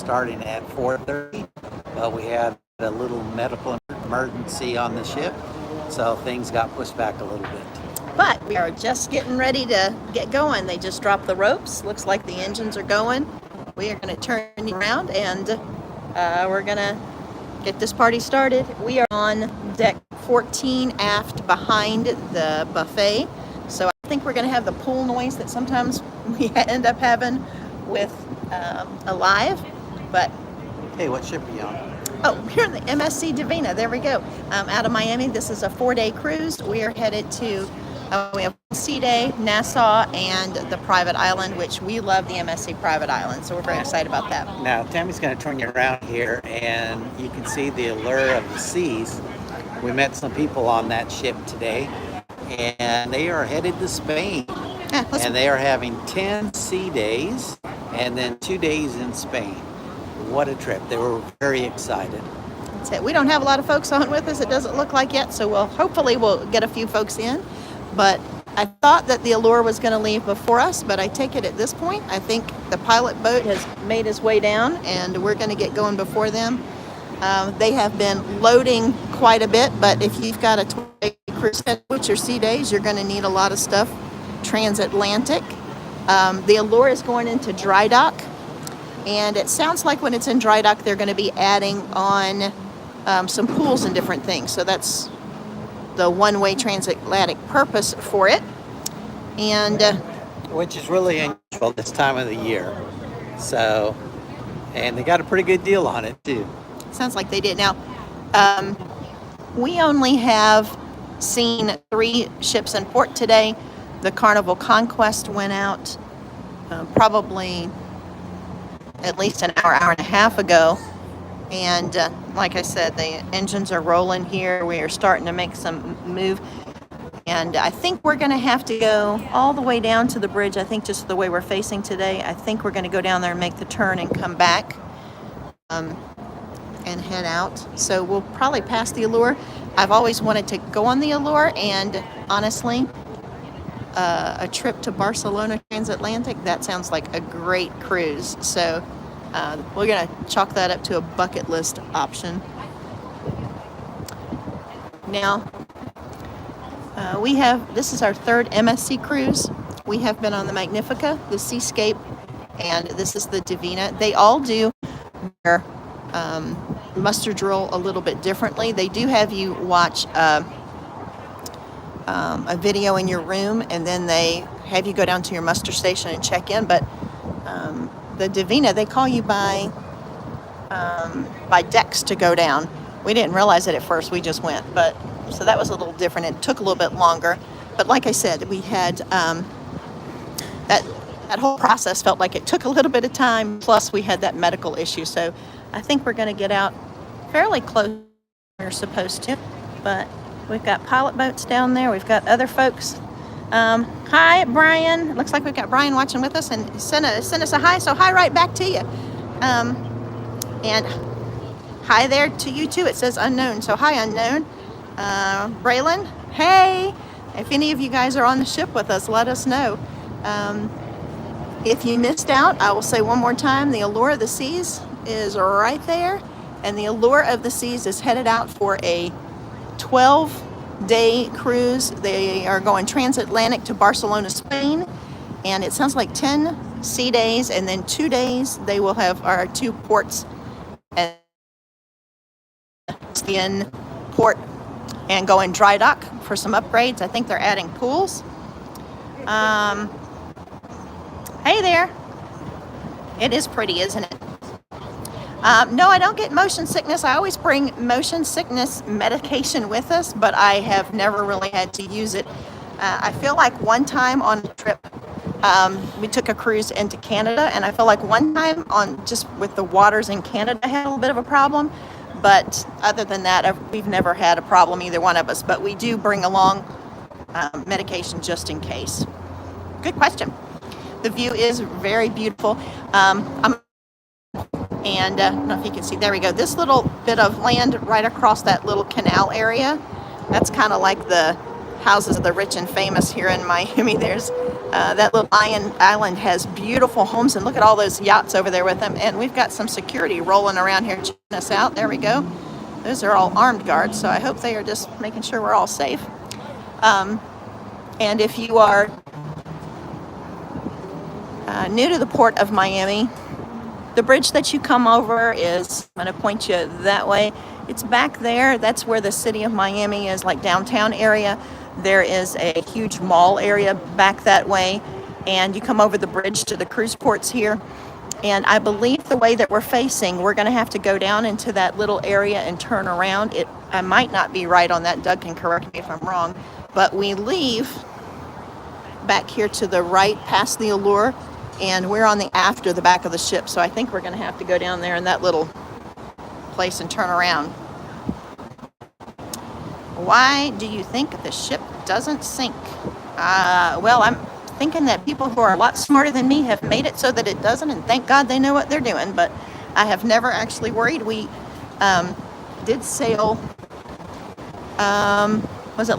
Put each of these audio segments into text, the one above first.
starting at 4:30, but we had a little medical emergency on the ship, so things got pushed back a little bit. But we are just getting ready to get going. They just dropped the ropes. Looks like the engines are going. We are going to turn around and we're going to get this party started. We are on deck 14 aft behind the buffet. So I think we're going to have the pool noise that sometimes we end up having with Alive. But Hey, what ship are you on? oh, we're in the MSC Divina. There we go. Out of Miami. This is a 4-day cruise. We are headed to, we have Sea Day, Nassau, and the private island, which we love the MSC private island. So we're very excited about that. Now, Tammy's going to turn you around here, and you can see the allure of the seas. We met some people on that ship today, and they are headed to Spain. Yeah, And they are having 10 sea days and then 2 days in Spain. What a trip. They were very excited. that's it. We don't have a lot of folks on with us, it doesn't look like yet, so hopefully we'll get a few folks in. But I thought that the Allure was going to leave before us, but I take it at this point, I think the pilot boat has made his way down, and we're going to get going before them. They have been loading quite a bit, but if you've got a 20-day cruise with your sea days, you're going to need a lot of stuff transatlantic. The Allure is going into dry dock, and it sounds like when it's in dry dock, they're going to be adding on some pools and different things. So that's the one-way transatlantic purpose for it. And Which is really unusual this time of the year. So, and they got a pretty good deal on it too. sounds like they did. Now, we only have seen 3 ships in port today. The Carnival Conquest went out probably at least an hour and a half ago. And like I said, the engines are rolling here. We are starting to make some move. And I think we're going to have to go all the way down to the bridge. I think just the way we're facing today, I think we're going to go down there and make the turn and come back and head out. So we'll probably pass the Allure. I've always wanted to go on the Allure, and honestly, a trip to Barcelona transatlantic, that sounds like a great cruise. So we're going to chalk that up to a bucket list option. Now, this is our 3rd MSC cruise. We have been on the Magnifica, the Seascape, and this is the Divina. They all do their muster drill a little bit differently. They do have you watch a video in your room, and then they have you go down to your muster station and check in. But the Divina, they call you by decks to go down. We didn't realize it at first. We just went, but so that was a little different. It took a little bit longer, but like I said, we had that whole process felt like it took a little bit of time. Plus, we had that medical issue, so I think we're going to get out fairly close where we're supposed to. But we've got pilot boats down there. We've got other folks. Hi, Brian. Looks like we've got Brian watching with us, and send us a hi. So hi right back to you. And hi there to you too. It says unknown. So hi, unknown. Braylon, hey. If any of you guys are on the ship with us, let us know. If you missed out, I will say one more time, the Allure of the Seas is right there, and the Allure of the Seas is headed out for a 12-day cruise. They are going transatlantic to Barcelona, Spain, and it sounds like 10 sea days, and then 2 days they will have our 2 ports in port and go in dry dock for some upgrades. I think they're adding pools. Hey there. It is pretty, isn't it? No, I don't get motion sickness. I always bring motion sickness medication with us, but I have never really had to use it. I feel like one time on a trip, we took a cruise into Canada, and I feel like one time on just with the waters in Canada, I had a little bit of a problem. But other than that, we've never had a problem, either one of us. But we do bring along medication just in case. Good question. The view is very beautiful. I don't know if you can see. There we go. This little bit of land right across that little canal area, that's kind of like the houses of the rich and famous here in Miami. There's That little island has beautiful homes, and look at all those yachts over there with them. And we've got some security rolling around here checking us out. There we go. Those are all armed guards, so I hope they are just making sure we're all safe. And if you are new to the Port of Miami, the bridge that you come over is, I'm going to point you that way. It's back there. That's where the city of Miami is, like downtown area. There is a huge mall area back that way. And you come over the bridge to the cruise ports here. And I believe the way that we're facing, we're going to have to go down into that little area and turn around. I might not be right on that. Doug can correct me if I'm wrong. But we leave back here to the right past the Allure, and we're on the back of the ship. So I think we're going to have to go down there in that little place and turn around. Why do you think the ship doesn't sink? Well, I'm thinking that people who are a lot smarter than me have made it so that it doesn't, and thank God they know what they're doing. But I have never actually worried. We did sail, was it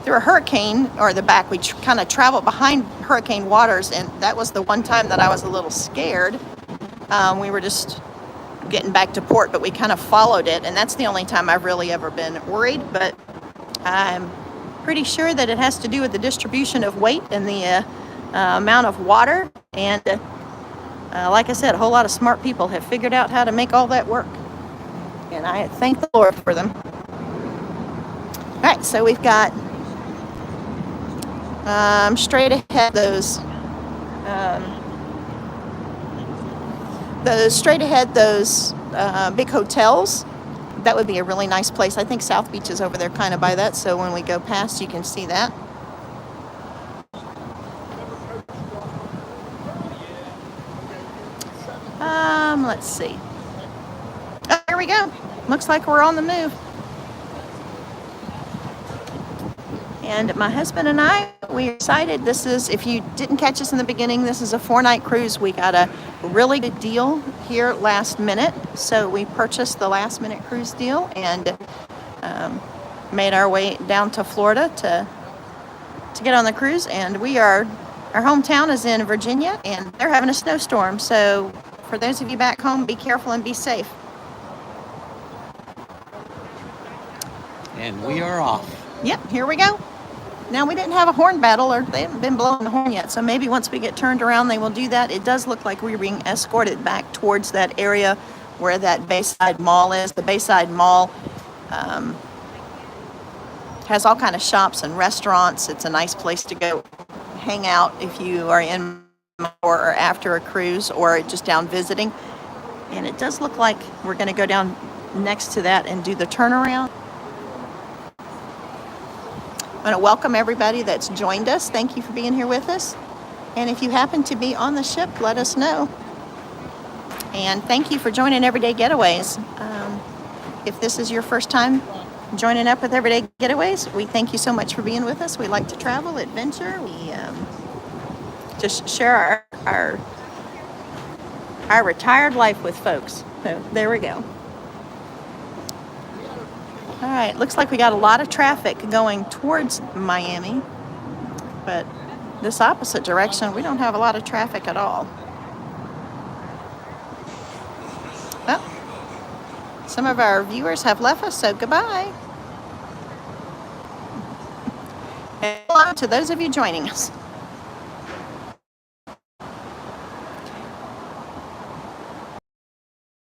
through a hurricane, or the back. We kind of traveled behind hurricane waters, and that was the one time that I was a little scared. We were just getting back to port, but we kind of followed it, and that's the only time I've really ever been worried. But I'm pretty sure that it has to do with the distribution of weight and the amount of water. And like I said, a whole lot of smart people have figured out how to make all that work, and I thank the Lord for them. All right, so we've got straight ahead those big hotels. That would be a really nice place. I think South Beach is over there kind of by that, so when we go past you can see that. Let's see. Oh, here we go. Looks like we're on the move. And my husband and I, we excited. This is, if you didn't catch us in the beginning, this is a 4-night cruise. We got a really good deal here last minute. So we purchased the last minute cruise deal and made our way down to Florida to get on the cruise. And our hometown is in Virginia, and they're having a snowstorm. So for those of you back home, be careful and be safe. And we are off. Yep, here we go. Now, we didn't have a horn battle, or they haven't been blowing the horn yet, so maybe once we get turned around, they will do that. It does look like we're being escorted back towards that area where that Bayside Mall is. The Bayside Mall has all kind of shops and restaurants. It's a nice place to go hang out if you are in or after a cruise or just down visiting. And it does look like we're going to go down next to that and do the turnaround. I want to welcome everybody that's joined us. Thank you for being here with us. And if you happen to be on the ship, let us know. And thank you for joining Everyday Getaways. If this is your first time joining up with Everyday Getaways, we thank you so much for being with us. We like to travel, adventure. We just share our retired life with folks. So there we go. All right, looks like we got a lot of traffic going towards Miami, but this opposite direction, we don't have a lot of traffic at all. Well, some of our viewers have left us, so goodbye. And hello to those of you joining us.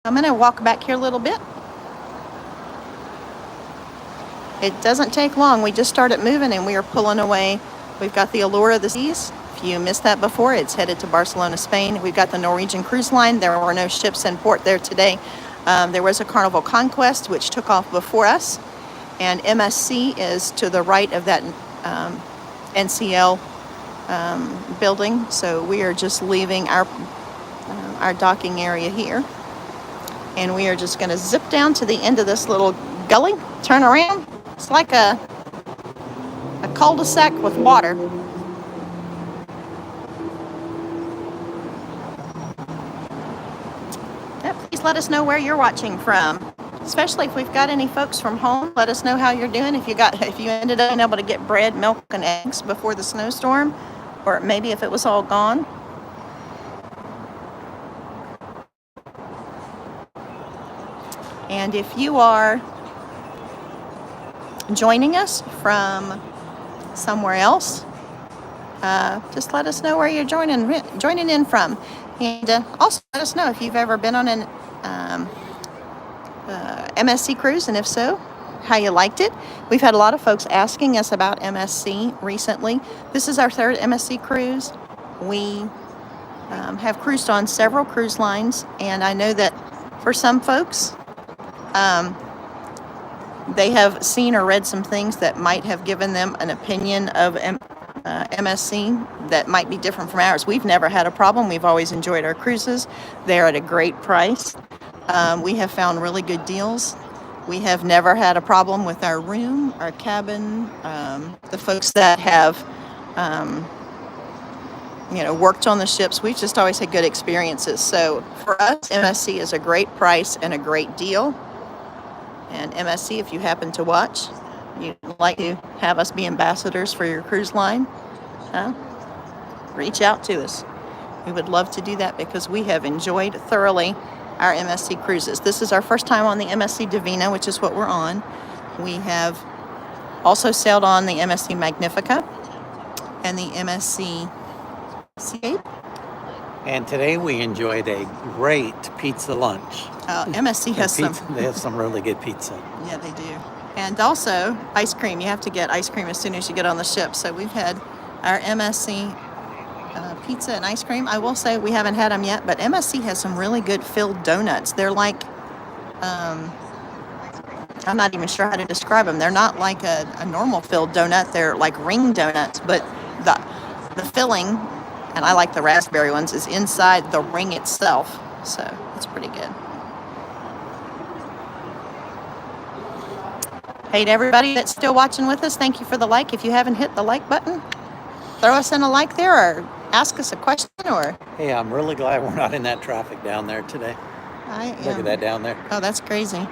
I'm going to walk back here a little bit. It doesn't take long. We just started moving and we are pulling away. We've got the Allure of the Seas. If you missed that before, it's headed to Barcelona, Spain. We've got the Norwegian Cruise Line. There were no ships in port there today. There was a Carnival Conquest, which took off before us. And MSC is to the right of that NCL building. So we are just leaving our docking area here. And we are just going to zip down to the end of this little gully, turn around. It's like a cul-de-sac with water. Yeah, please let us know where you're watching from, especially if we've got any folks from home. Let us know how you're doing. If you ended up being able to get bread, milk, and eggs before the snowstorm, or maybe if it was all gone. And if you are joining us from somewhere else, just let us know where you're joining in from. And also let us know if you've ever been on an MSC cruise, and if so, how you liked it. We've had a lot of folks asking us about MSC recently. This is our third MSC cruise. We have cruised on several cruise lines, and I know that for some folks, they have seen or read some things that might have given them an opinion of MSC that might be different from ours. We've never had a problem. We've always enjoyed our cruises. They're at a great price. We have found really good deals. We have never had a problem with our room, our cabin. The folks that have, worked on the ships, we've just always had good experiences. So for us, MSC is a great price and a great deal. And MSC, if you happen to watch, you'd like to have us be ambassadors for your cruise line, reach out to us. We would love to do that because we have enjoyed thoroughly our MSC cruises. This is our first time on the MSC Divina, which is what we're on. We have also sailed on the MSC Magnifica and the MSC Seacape. And today we enjoyed a great pizza lunch. MSC has They have some really good pizza. Yeah, they do. And also ice cream. You have to get ice cream as soon as you get on the ship. So we've had our MSC pizza and ice cream. I will say we haven't had them yet, but MSC has some really good filled donuts. They're like, I'm not even sure how to describe them. They're not like a normal filled donut. They're like ring donuts, but the filling, and I like the raspberry ones, is inside the ring itself. So it's pretty good. Hey, to everybody that's still watching with us, thank you for the like. If you haven't hit the like button, throw us in a like there or ask us a question or... Hey, I'm really glad we're not in that traffic down there today. Look at that down there. Oh, that's crazy.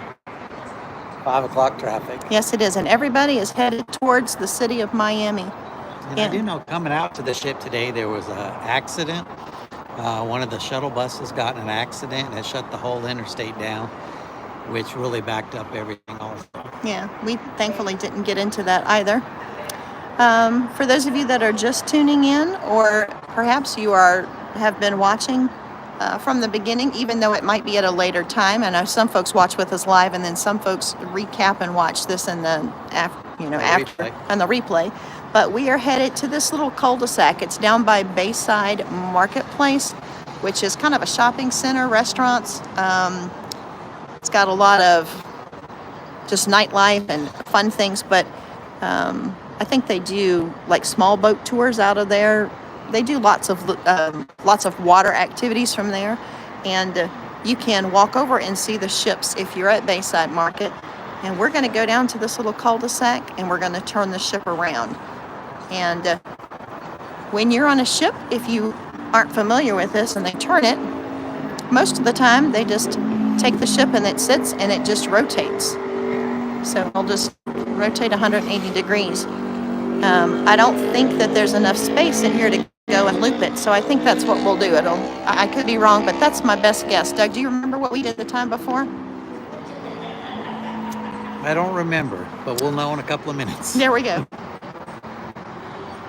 5 o'clock traffic. Yes, it is. And everybody is headed towards the city of Miami. And I do know coming out to the ship today, there was an accident. One of the shuttle buses got in an accident and it shut the whole interstate down, which really backed up everything also. Yeah, we thankfully didn't get into that either. For those of you that are just tuning in, or perhaps you have been watching from the beginning, even though it might be at a later time. I know some folks watch with us live, and then some folks recap and watch this in the after on the replay. But we are headed to this little cul-de-sac. It's down by Bayside Marketplace, which is kind of a shopping center, restaurants. It's got a lot of just nightlife and fun things, but I think they do like small boat tours out of there. They do lots of water activities from there, and you can walk over and see the ships if you're at Bayside Market. And we're going to go down to this little cul-de-sac, and we're going to turn the ship around. And when you're on a ship, if you aren't familiar with this and they turn it, most of the time they just take the ship and it sits and it just rotates. So it'll just rotate 180 degrees. I don't think that there's enough space in here to go and loop it, so I think that's what we'll do. I could be wrong, but that's my best guess. Doug, do you remember what we did the time before? I don't remember, but we'll know in a couple of minutes. There we go.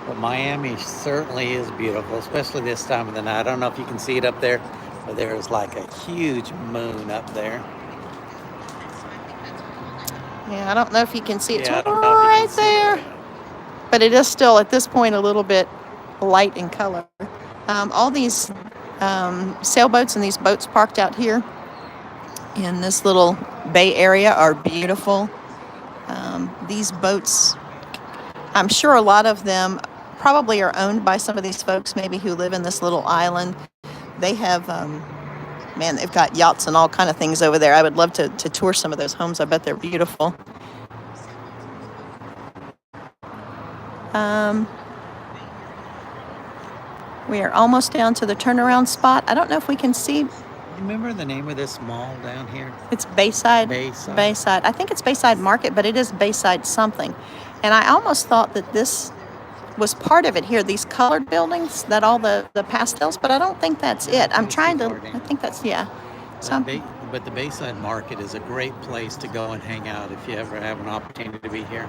But Miami certainly is beautiful, especially this time of the night. I don't know if you can see it up there, but there's like a huge moon up there. Yeah, I don't know if you can see it. It's right there. But it is still, at this point, a little bit light in color. All these sailboats and these boats parked out here in this little bay area are beautiful. These boats, I'm sure a lot of them probably are owned by some of these folks maybe who live in this little island. They have, they've got yachts and all kind of things over there. I would love to tour some of those homes. I bet they're beautiful. We are almost down to the turnaround spot. I don't know if we can see. Remember the name of this mall down here? It's Bayside. I think it's Bayside Market, but it is Bayside something. And I almost thought that this was part of it here, these colored buildings, that all the pastels, but I don't think that's it. I'm trying to, I think that's, yeah. So, But the Bayside Market is a great place to go and hang out if you ever have an opportunity to be here.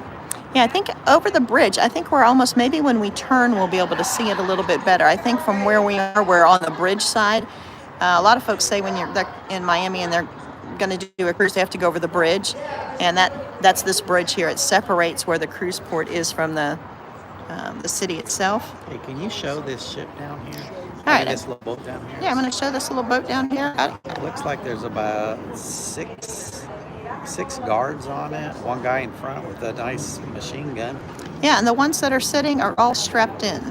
yeah, I think over the bridge, I think we're almost, maybe when we turn, we'll be able to see it a little bit better. I think from where we are, we're on the bridge side. A lot of folks say when they're in Miami and they're going to do a cruise, they have to go over the bridge. And that's this bridge here. It separates where the cruise port is from the city itself. Hey, can you show this ship down here? All right. This little boat down here? Yeah, I'm going to show this little boat down here. It looks like there's about six guards on it. One guy in front with a nice machine gun. Yeah, and the ones that are sitting are all strapped in.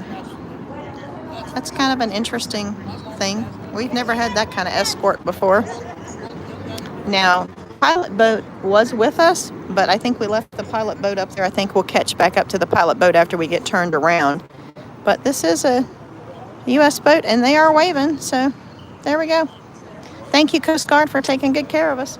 That's kind of an interesting thing. We've never had that kind of escort before. Now, pilot boat was with us, but I think we left the pilot boat up there. I think we'll catch back up to the pilot boat after we get turned around. But this is a U.S. boat, and they are waving, so there we go. Thank you, Coast Guard, for taking good care of us.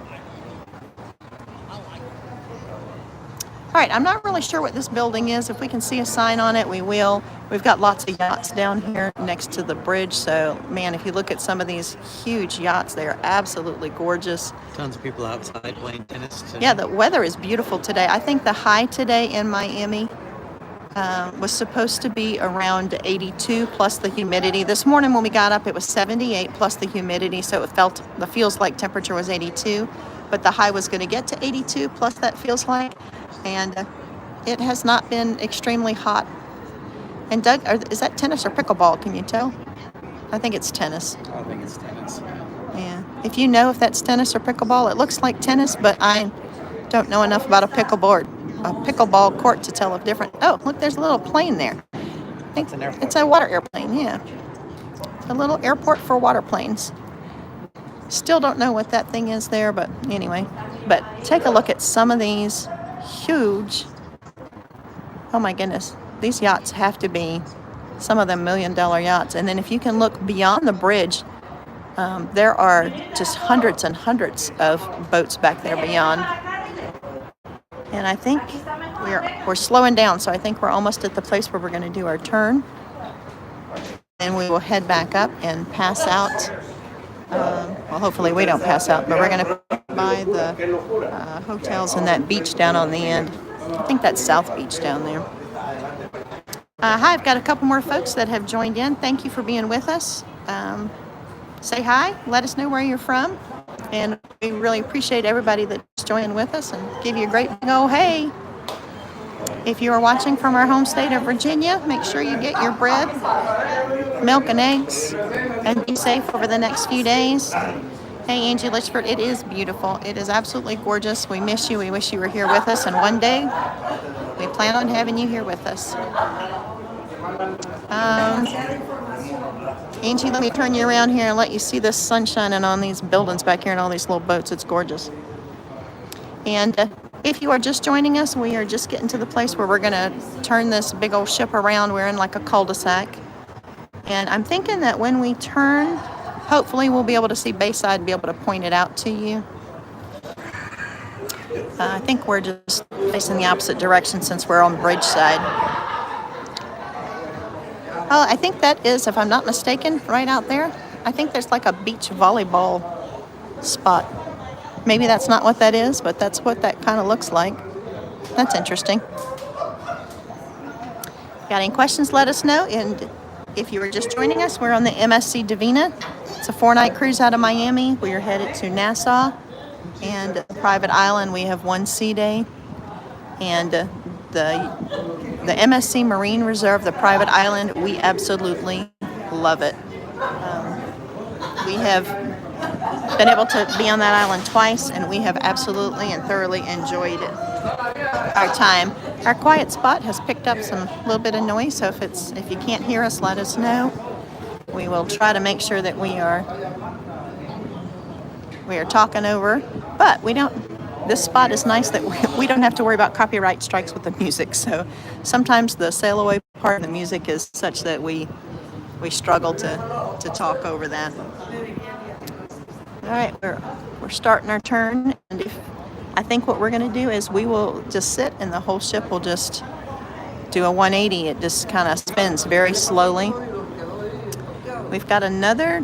All right, I'm not really sure what this building is. If we can see a sign on it, we will. We've got lots of yachts down here next to the bridge, so man, if you look at some of these huge yachts, they are absolutely gorgeous. Tons of people outside playing tennis today. Yeah, the weather is beautiful today. I think the high today in Miami was supposed to be around 82 plus the humidity. This morning when we got up, it was 78 plus the humidity, so the feels like temperature was 82, but the high was going to get to 82 plus that feels like, and it has not been extremely hot. And Doug, is that tennis or pickleball? Can you tell? I think it's tennis. I think it's tennis. Yeah. If you know if that's tennis or pickleball, it looks like tennis, but I don't know enough about a pickleball court to tell if different. Oh, look, there's a little plane there. I think it's a water airplane, yeah. A little airport for water planes. Still don't know what that thing is there, but anyway. But take a look at some of these huge, oh my goodness, these yachts have to be some of them $1 million yachts. And then if you can look beyond the bridge, there are just hundreds and hundreds of boats back there beyond. And I think we're slowing down, so I think we're almost at the place where we're going to do our turn. Then we will head back up and pass out. Well, hopefully we don't pass out, but we're going to by the hotels and that beach down on the end. I think that's South Beach down there. Hi, I've got a couple more folks that have joined in. Thank you for being with us. Say hi, let us know where you're from. And we really appreciate everybody that's joining with us and give you a great big old hey. If you are watching from our home state of Virginia, make sure you get your bread, milk, and eggs, and be safe over the next few days. Hey, Angie Litchford, it is beautiful. It is absolutely gorgeous. We miss you. We wish you were here with us. And one day, we plan on having you here with us. Angie, let me turn you around here and let you see this sun shining on these buildings back here and all these little boats. It's gorgeous. And if you are just joining us, we are just getting to the place where we're going to turn this big old ship around. We're in like a cul-de-sac. And I'm thinking that when we turn, hopefully we'll be able to see Bayside and be able to point it out to you. I think we're just facing the opposite direction since we're on the bridge side. Oh, I think that is, if I'm not mistaken, right out there. I think there's like a beach volleyball spot. Maybe that's not what that is, but that's what that kind of looks like. That's interesting. Got any questions, let us know. And if you were just joining us, we're on the MSC Divina. It's a 4-night cruise out of Miami. We are headed to Nassau and private island. We have 1 sea day. And the MSC Marine Reserve, the private island, we absolutely love it. We have been able to be on that island twice, and we have absolutely and thoroughly enjoyed our time. Our quiet spot has picked up some little bit of noise, so if you can't hear us, let us know. We will try to make sure that we are talking over, but we don't. This spot is nice that we don't have to worry about copyright strikes with the music. So sometimes the sail away part of the music is such that we struggle to talk over that. All right, we're starting our turn, and I think what we're going to do is we will just sit, and the whole ship will just do a 180, it just kind of spins very slowly. We've got another,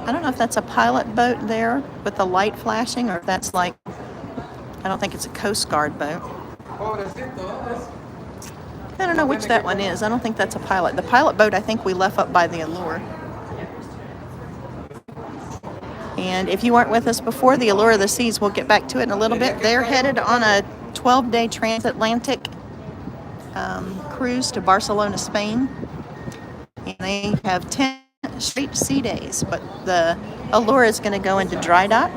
I don't know if that's a pilot boat there with the light flashing, or if that's like, I don't think it's a Coast Guard boat. I don't know which that one is. I don't think that's a pilot. The pilot boat, I think we left up by the Allure. And if you weren't with us before, the Allure of the Seas, we'll get back to it in a little bit. They're headed on a 12-day transatlantic cruise to Barcelona, Spain. And they have 10 straight sea days, but the Allure is going to go into dry dock.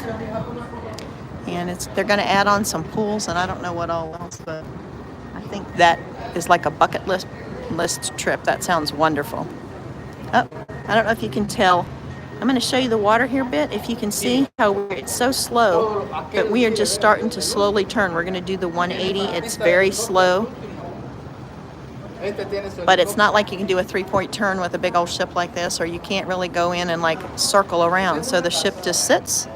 And they're going to add on some pools, and I don't know what all else, but I think that is like a bucket list trip. That sounds wonderful. Oh, I don't know if you can tell. I'm going to show you the water here a bit. If you can see how it's so slow, but we are just starting to slowly turn. We're going to do the 180. It's very slow, but it's not like you can do a 3-point turn with a big old ship like this, or you can't really go in and like circle around. So the ship just sits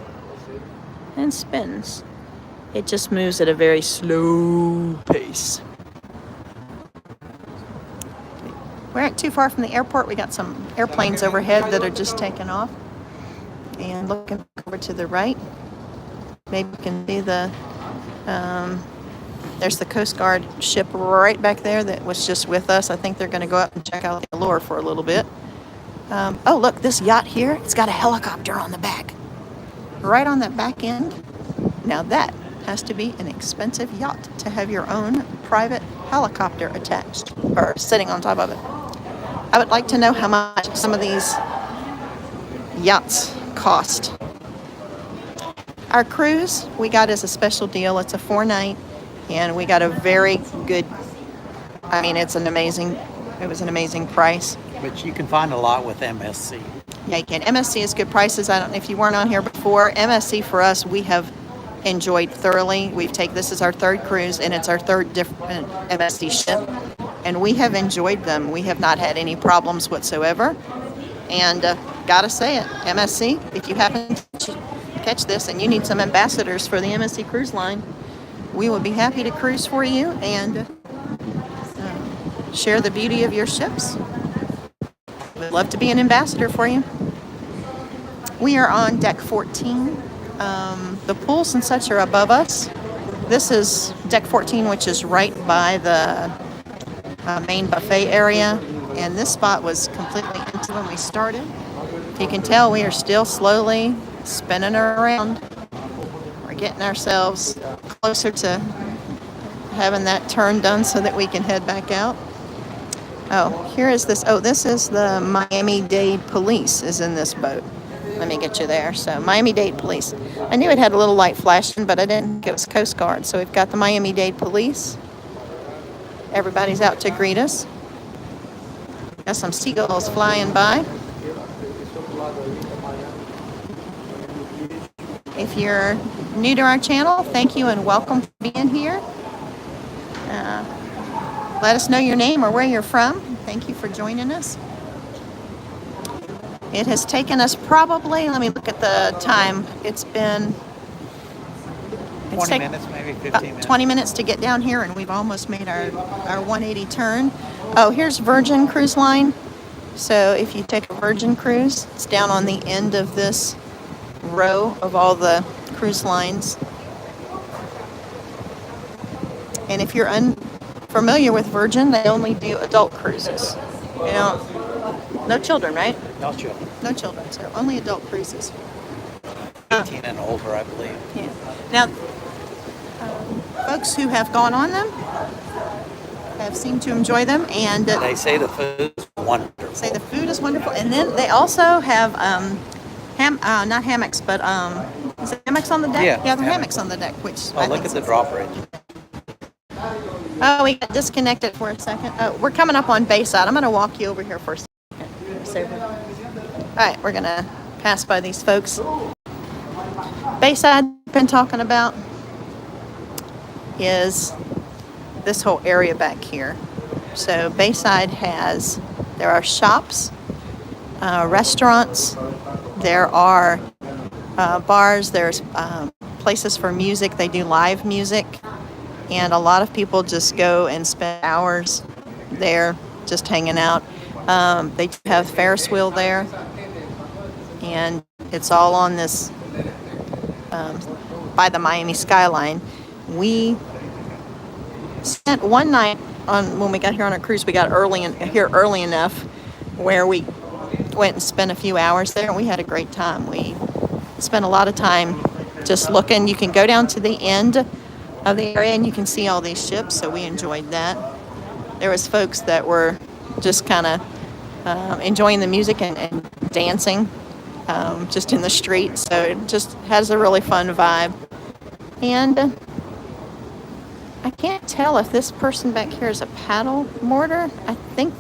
and spins. It just moves at a very slow pace. We aren't too far from the airport. We got some airplanes overhead that are just taking off. And looking over to the right, maybe you can see there's the Coast Guard ship right back there that was just with us. I think they're going to go up and check out the Allure for a little bit. Oh, look, this yacht here, it's got a helicopter on the back. Right on that back end. Now that has to be an expensive yacht to have your own private helicopter attached or sitting on top of it. I would like to know how much some of these yachts cost. Our cruise we got as a special deal. It's a 4-night, and we got a very good, I mean, it was an amazing price. But you can find a lot with MSC. Yeah, you can. MSC is good prices. I don't know if you weren't on here before. MSC for us, we have enjoyed thoroughly. This is our third cruise, and it's our third different MSC ship, and we have enjoyed them. We have not had any problems whatsoever. And gotta say it, MSC, if you happen to catch this and you need some ambassadors for the MSC Cruise Line, we will be happy to cruise for you and share the beauty of your ships. We'd love to be an ambassador for you. We are on deck 14. The pools and such are above us. This is deck 14, which is right by the main buffet area. And this spot was completely empty when we started. You can tell we are still slowly spinning around. We're getting ourselves closer to having that turn done so that we can head back out. Oh, here is this. Oh, this is the Miami-Dade Police is in this boat. Let me get you there. So Miami-Dade Police. I knew it had a little light flashing, but I didn't think it was Coast Guard. So we've got the Miami-Dade Police. Everybody's out to greet us. Got some seagulls flying by. If you're new to our channel, thank you and welcome for being here. Let us know your name or where you're from. Thank you for joining us. It has taken us probably, let me look at the time. It's been 20 minutes, maybe 15 minutes. 20 minutes to get down here, and we've almost made our 180 turn. Oh, here's Virgin Cruise Line. So if you take a Virgin cruise, it's down on the end of this row of all the cruise lines. And if you're unfamiliar with Virgin, they only do adult cruises. You know, no children, right? No children. No children, so only adult cruises. 18 and older, I believe. Yeah. Now, folks who have gone on them have seemed to enjoy them, and They say the food's wonderful. is wonderful. And then they also have not hammocks, but is it hammocks on the deck? Yeah, the hammocks on the deck. Which Oh, look at the drawbridge. Oh, we got disconnected for a second. Oh, we're coming up on Bayside. I'm going to walk you over here for a second. All right, we're going to pass by these folks. Bayside, been talking about is this whole area back here. So Bayside there are shops, restaurants, there are bars, there's places for music. They do live music, and a lot of people just go and spend hours there just hanging out. They have Ferris wheel there, and it's all on this by the Miami skyline. We spent one night on when we got here on our cruise. We got here early enough where we went and spent a few hours there, and we had a great time. We spent a lot of time just looking. You can go down to the end of the area and you can see all these ships, so we enjoyed that. There was folks that were just kind of enjoying the music and dancing just in the street, so it just has a really fun vibe. And I can't tell if this person back here is a paddle boarder. I think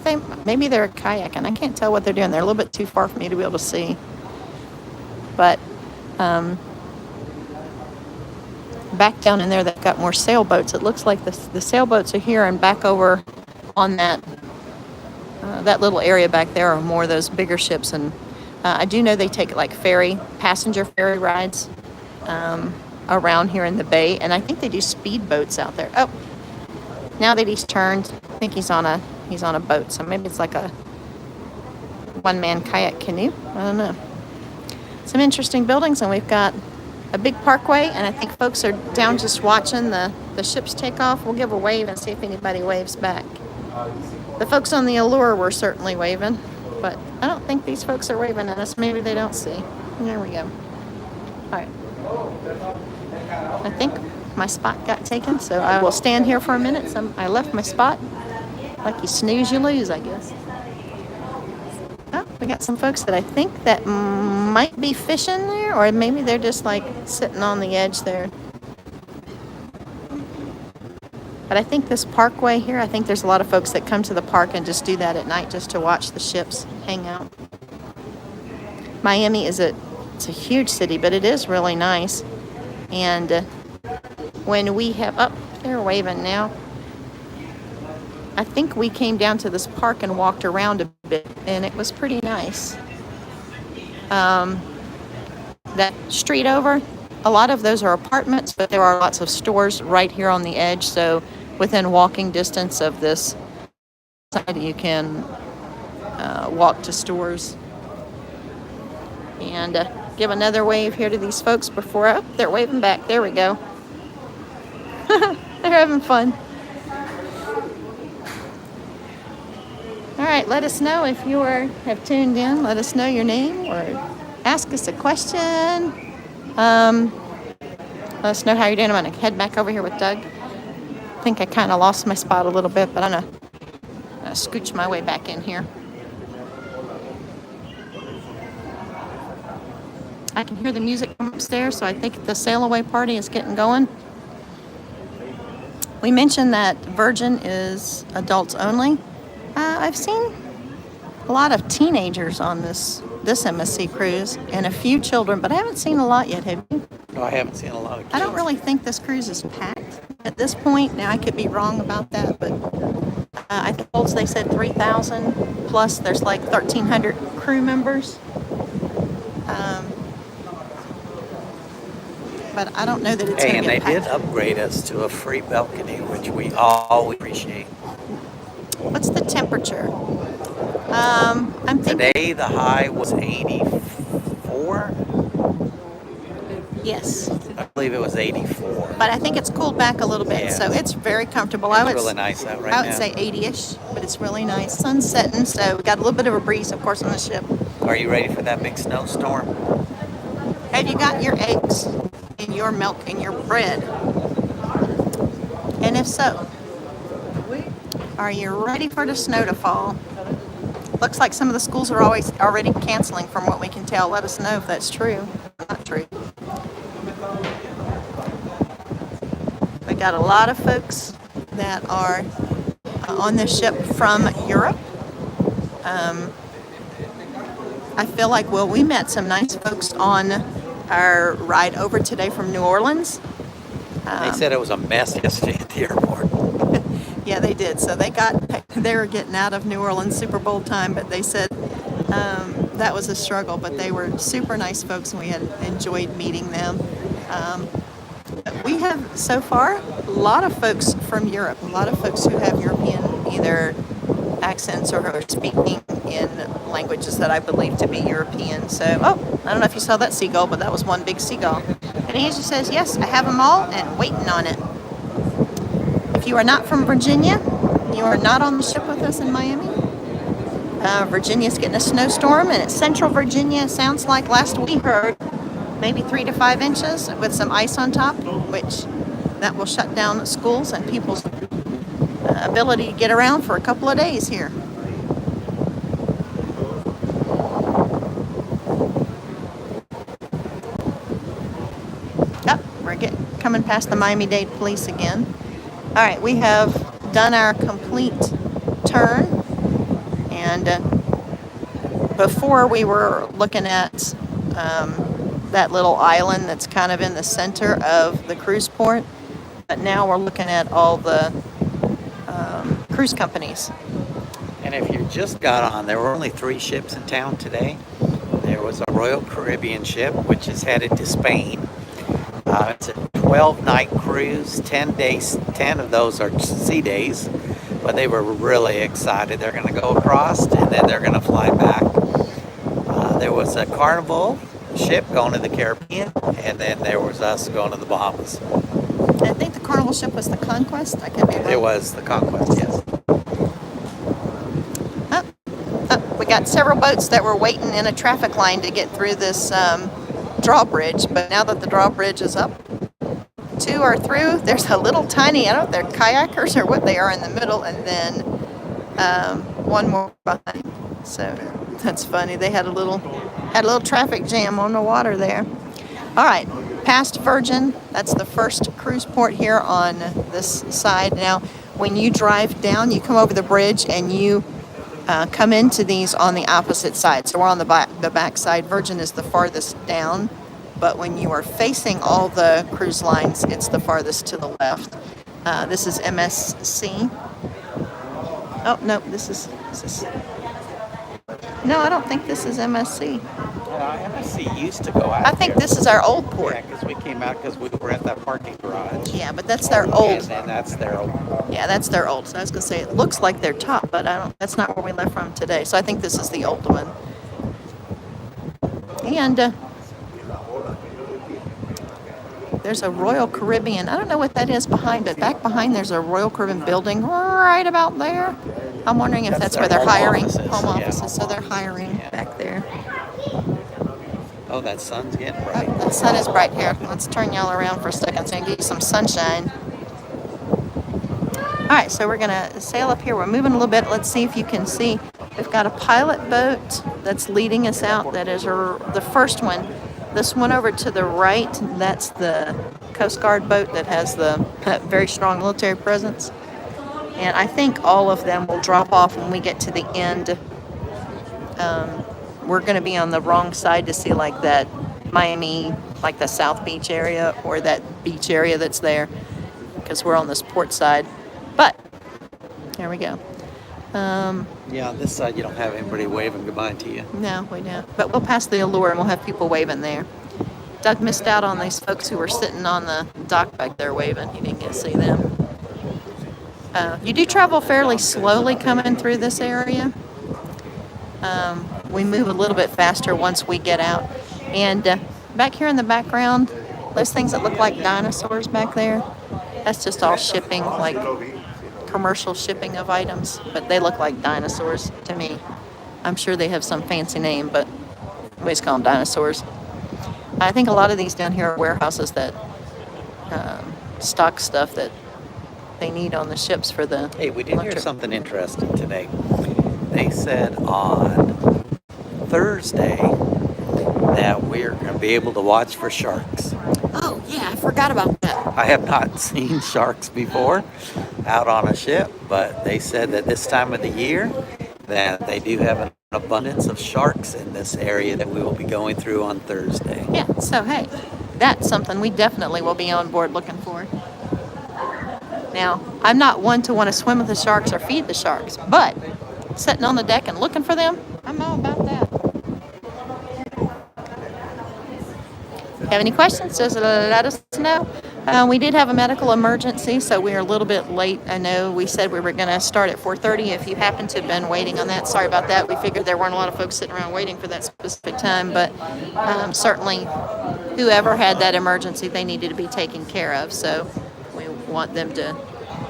maybe they're kayaking. I can't tell what they're doing. They're a little bit too far for me to be able to see. But back down in there, they've got more sailboats. It looks like the sailboats are here, and back over on that little area back there are more of those bigger ships. And I do know they take like passenger ferry rides around here in the bay, and I think they do speedboats out there. Oh, now that he's turned, I think he's on a boat, so maybe it's like a one-man kayak canoe. I don't know. Some interesting buildings, and we've got a big parkway, and I think folks are down just watching the ships take off. We'll give a wave and see if anybody waves back. The folks on the Allure were certainly waving, but I don't think these folks are waving at us. Maybe they don't see. There we go. All right. I think my spot got taken, so I will stand here for a minute. I left my spot. Like you snooze, you lose, I guess. Oh, we got some folks that I think that might be fishing there, or maybe they're just like sitting on the edge there. But I think this parkway here, I think there's a lot of folks that come to the park and just do that at night just to watch the ships hang out. Miami it's a huge city, but it is really nice. And when we have, they're waving now. I think we came down to this park and walked around a bit, and it was pretty nice. That street over, a lot of those are apartments, but there are lots of stores right here on the edge. So within walking distance of this side, you can walk to stores. And give another wave here to these folks before, they're waving back. There we go. They're having fun. All right, let us know if you have tuned in. Let us know your name or ask us a question. Let us know how you're doing. I'm going to head back over here with Doug. I think I kind of lost my spot a little bit, but I'm going to scooch my way back in here. I can hear the music from upstairs, so I think the sail away party is getting going. We mentioned that Virgin is adults only. I've seen a lot of teenagers on this MSC cruise and a few children, but I haven't seen a lot yet, have you? No, I haven't seen a lot of kids. I don't really think this cruise is packed at this point. Now, I could be wrong about that, but I think they said 3,000 plus there's like 1,300 crew members. But I don't know that it's going to get packed. And they did upgrade us to a free balcony, which we all appreciate. What's the temperature? I'm thinking today the high was 84. Yes. I believe it was 84. But I think it's cooled back a little bit, Yeah. So it's very comfortable. It's really nice out right now. I would say 80-ish, but it's really nice. Sun's setting, so we got a little bit of a breeze, of course, on the ship. Are you ready for that big snowstorm? Have you got your eggs and your milk and your bread? And if so, are you ready for the snow to fall? Looks like some of the schools are already canceling from what we can tell. Let us know if that's true or not true. We got a lot of folks that are on this ship from Europe. I feel like, we met some nice folks on our ride over today from New Orleans. They said it was a mess yesterday at the airport. Yeah, they did. So they were getting out of New Orleans Super Bowl time, but they said that was a struggle. But they were super nice folks, and we had enjoyed meeting them. We have so far a lot of folks from Europe, a lot of folks who have European either accents or who are speaking in languages that I believe to be European. So, I don't know if you saw that seagull, but that was one big seagull. And he just says, yes, I have them all and waiting on it. If you are not from Virginia, you are not on the ship with us in Miami. Virginia's getting a snowstorm, and it's central Virginia. It sounds like last we heard maybe 3 to 5 inches with some ice on top, which that will shut down schools and people's ability to get around for a couple of days here. We're coming past the Miami-Dade police again. All right, we have done our complete turn, and before we were looking at that little island that's kind of in the center of the cruise port, but now we're looking at all the cruise companies. And if you just got on, there were only 3 ships in town today. There was a Royal Caribbean ship, which is headed to Spain. It's a 12-night cruise, 10 days. 10 of those are sea days, but they were really excited. They're going to go across, and then they're going to fly back. There was a Carnival ship going to the Caribbean, and then there was us going to the Bahamas. I think the Carnival ship was the Conquest. I could be wrong. It was the Conquest, yes. We got several boats that were waiting in a traffic line to get through this drawbridge, but now that the drawbridge is up, 2 are through. There's a little tiny, I don't know if they're kayakers or what they are in the middle, and then 1 more behind. So that's funny. They had a little traffic jam on the water there. All right, past Virgin. That's the first cruise port here on this side. Now, when you drive down, you come over the bridge and you come into these on the opposite side. So we're on the back side. Virgin is the farthest down, but when you are facing all the cruise lines, it's the farthest to the left. This is MSC. Oh, no, this is no, I don't think this is MSC. MSC used to go out I think this is our old port. Yeah, because we came out because we were at that parking garage. Yeah, but that's their old. And then that's their old. Yeah, that's their old. So I was gonna say it looks like their top, but that's not where we left from today. So I think this is the old one. And there's a Royal Caribbean. I don't know what that is behind, but back behind there's a Royal Caribbean building right about there. I'm wondering if that's where they're hiring home offices. So they're hiring back there. Oh, that sun's getting bright. Oh, the sun is bright here. Let's turn y'all around for a second so I can get you some sunshine. All right, so we're gonna sail up here. We're moving a little bit. Let's see if you can see. We've got a pilot boat that's leading us out. That is the first one. This one over to the right, that's the Coast Guard boat that has the very strong military presence. And I think all of them will drop off when we get to the end. We're going to be on the wrong side to see like that Miami, like the South Beach area or that beach area that's there, because we're on this port side. But there we go. Yeah, on this side you don't have anybody waving goodbye to you. No, we don't. But we'll pass the Allure and we'll have people waving there. Doug missed out on these folks who were sitting on the dock back there waving. He didn't get to see them. You do travel fairly slowly coming through this area. We move a little bit faster once we get out. And back here in the background, those things that look like dinosaurs back there, that's just all shipping, like commercial shipping of items, but they look like dinosaurs to me. I'm sure they have some fancy name, but we just call them dinosaurs. I think a lot of these down here are warehouses that stock stuff that they need on the ships for the Hey, we did hear something interesting today. They said on Thursday that we're going to be able to watch for sharks. Oh, yeah, I forgot about that. I have not seen sharks before out on a ship, but they said that this time of the year that they do have an abundance of sharks in this area that we will be going through on Thursday. Yeah, so hey, that's something we definitely will be on board looking for. Now, I'm not one to want to swim with the sharks or feed the sharks, but sitting on the deck and looking for them, I'm all about that. Have any questions, just let us know. We did have a medical emergency, so we are a little bit late. I know we said we were going to start at 4:30. If you happen to have been waiting on that, sorry about that. We figured there weren't a lot of folks sitting around waiting for that specific time, but certainly whoever had that emergency, they needed to be taken care of. So we want them to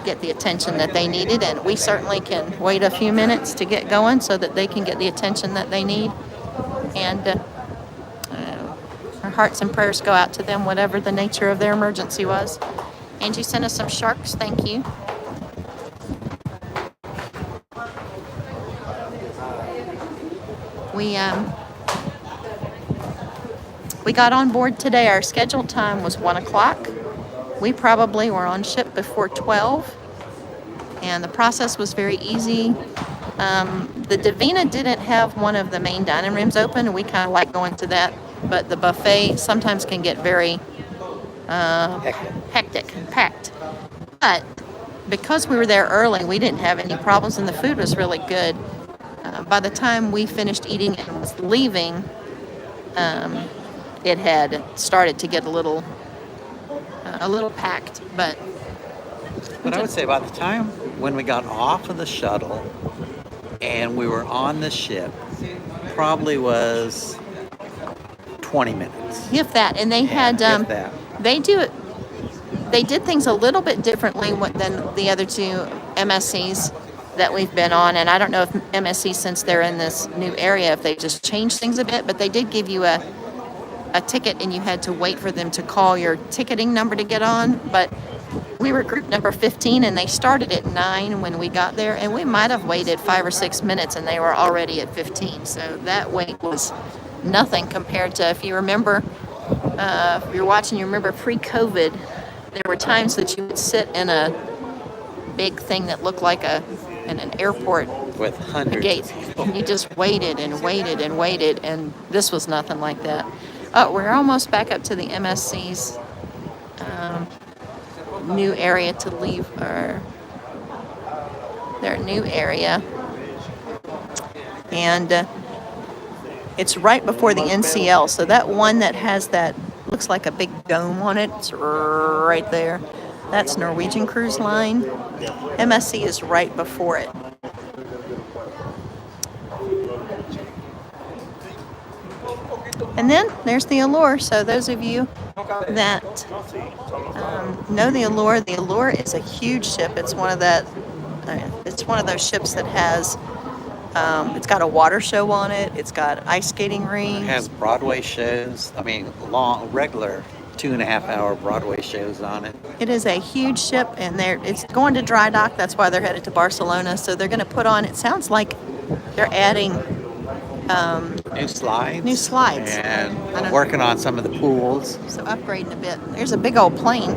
get the attention that they needed, and we certainly can wait a few minutes to get going so that they can get the attention that they need. And our hearts and prayers go out to them, whatever the nature of their emergency was. Angie sent us some sharks. Thank you. We got on board today. Our scheduled time was 1 o'clock. We probably were on ship before 12, and the process was very easy. The Divina didn't have one of the main dining rooms open, and we kind of like going to that. But the buffet sometimes can get very hectic and packed. But because we were there early, we didn't have any problems, and the food was really good. By the time we finished eating and was leaving, it had started to get a little packed. But I would say by the time when we got off of the shuttle and we were on the ship, probably was 20 minutes. If that. And they had, if that. They did things a little bit differently than the other two MSCs that we've been on. And I don't know if MSC, since they're in this new area, if they just changed things a bit, but they did give you a ticket, and you had to wait for them to call your ticketing number to get on. But we were group number 15, and they started at 9 when we got there, and we might have waited 5 or 6 minutes, and they were already at 15. So that wait was nothing compared to, if you remember, if you're watching, you remember pre-COVID, there were times that you would sit in a big thing that looked like in an airport with hundreds gate, of people. and you just waited and waited and waited, and this was nothing like that. Oh, we're almost back up to the MSC's new area to leave, or their new area, and it's right before the NCL. So that one that has that looks like a big dome on it, it's right there. That's Norwegian Cruise Line. MSC is right before it. And then there's the Allure. So those of you that know the Allure is a huge ship. It's one of those ships that has, it's got a water show on it. It's got ice skating rings. It has Broadway shows. I mean, regular 2.5-hour Broadway shows on it. It is a huge ship, and it's going to dry dock. That's why they're headed to Barcelona. So they're going to put on, it sounds like they're adding New slides. And working on some of the pools. So upgrading a bit. There's a big old plane.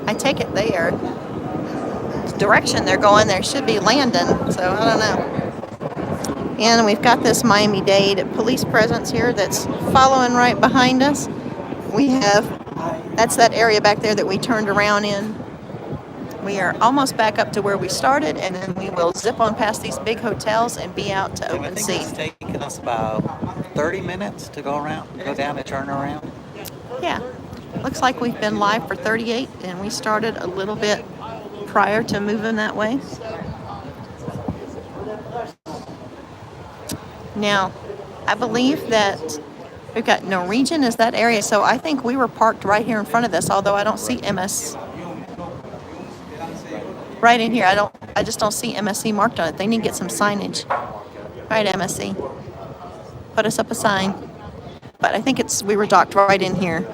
I take it there. The direction they're going, there should be landing. So I don't know. And we've got this Miami-Dade police presence here that's following right behind us. That's that area back there that we turned around in. We are almost back up to where we started, and then we will zip on past these big hotels and be out to open sea. I think it's taken us about 30 minutes to go down and turn around. Yeah. Looks like we've been live for 38, and we started a little bit prior to moving that way. Now, I believe that we've got Norwegian is that area, so I think we were parked right here in front of this, although I don't see MS. Right in here, I just don't see MSC marked on it. They need to get some signage. All right, MSC, put us up a sign. But I think we were docked right in here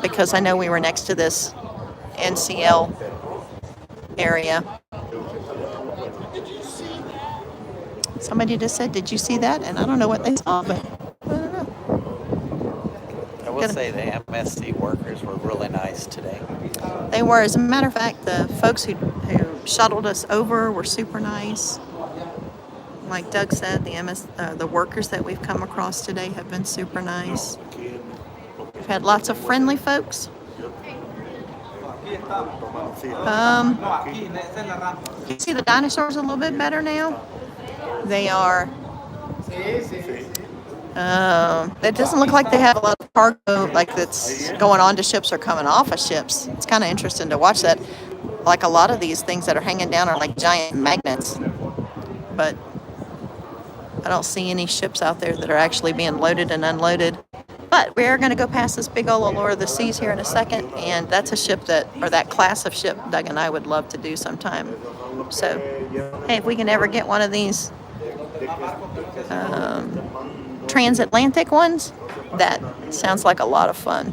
because I know we were next to this NCL area. Somebody just said, "Did you see that?" And I don't know what they saw, but I don't know. I will say the MSC workers were really nice today. They were. As a matter of fact, the folks who shuttled us over were super nice. Like Doug said, the workers that we've come across today have been super nice. We've had lots of friendly folks. You see the dinosaurs a little bit better now? They are. It doesn't look like they have a lot of cargo like that's going on to ships or coming off of ships. It's kind of interesting to watch that. Like a lot of these things that are hanging down are like giant magnets, but I don't see any ships out there that are actually being loaded and unloaded. But we are going to go past this big old Allure of the Seas here in a second, and that's a ship that class of ship Doug and I would love to do sometime. So, hey, if we can ever get one of these transatlantic ones, that sounds like a lot of fun.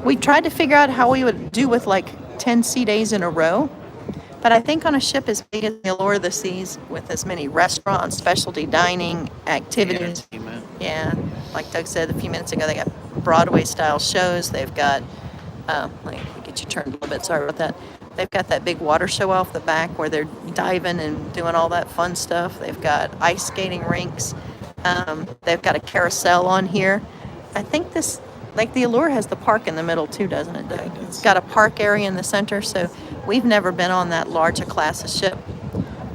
We tried to figure out how we would do with like 10 sea days in a row, but I think on a ship as big as the Allure of the Seas, with as many restaurants, specialty dining, activities, yeah, like Doug said a few minutes ago, they got Broadway-style shows. They've got, let me get you turned a little bit, sorry about that. They've got that big water show off the back where they're diving and doing all that fun stuff. They've got ice skating rinks. They've got a carousel on here. I think this, like the Allure has the park in the middle too, doesn't it, Doug? It's got a park area in the center, so we've never been on that large a class of ship,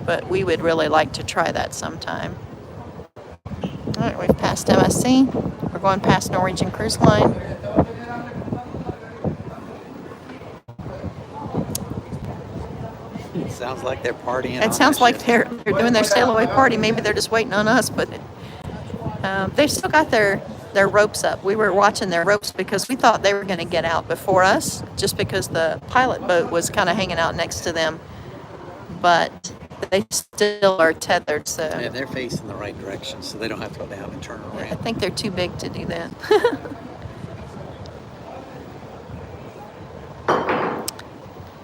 but we would really like to try that sometime. All right, we've passed MSC. We're going past Norwegian Cruise Line. It sounds like they're partying. It sounds like they're doing their sail away party. Maybe they're just waiting on us, but they've still got their ropes up. We were watching their ropes because we thought they were going to get out before us, just because the pilot boat was kind of hanging out next to them. But they still are tethered, so Yeah, they're facing the right direction, so they don't have to go down and turn I around. think they're too big to do that.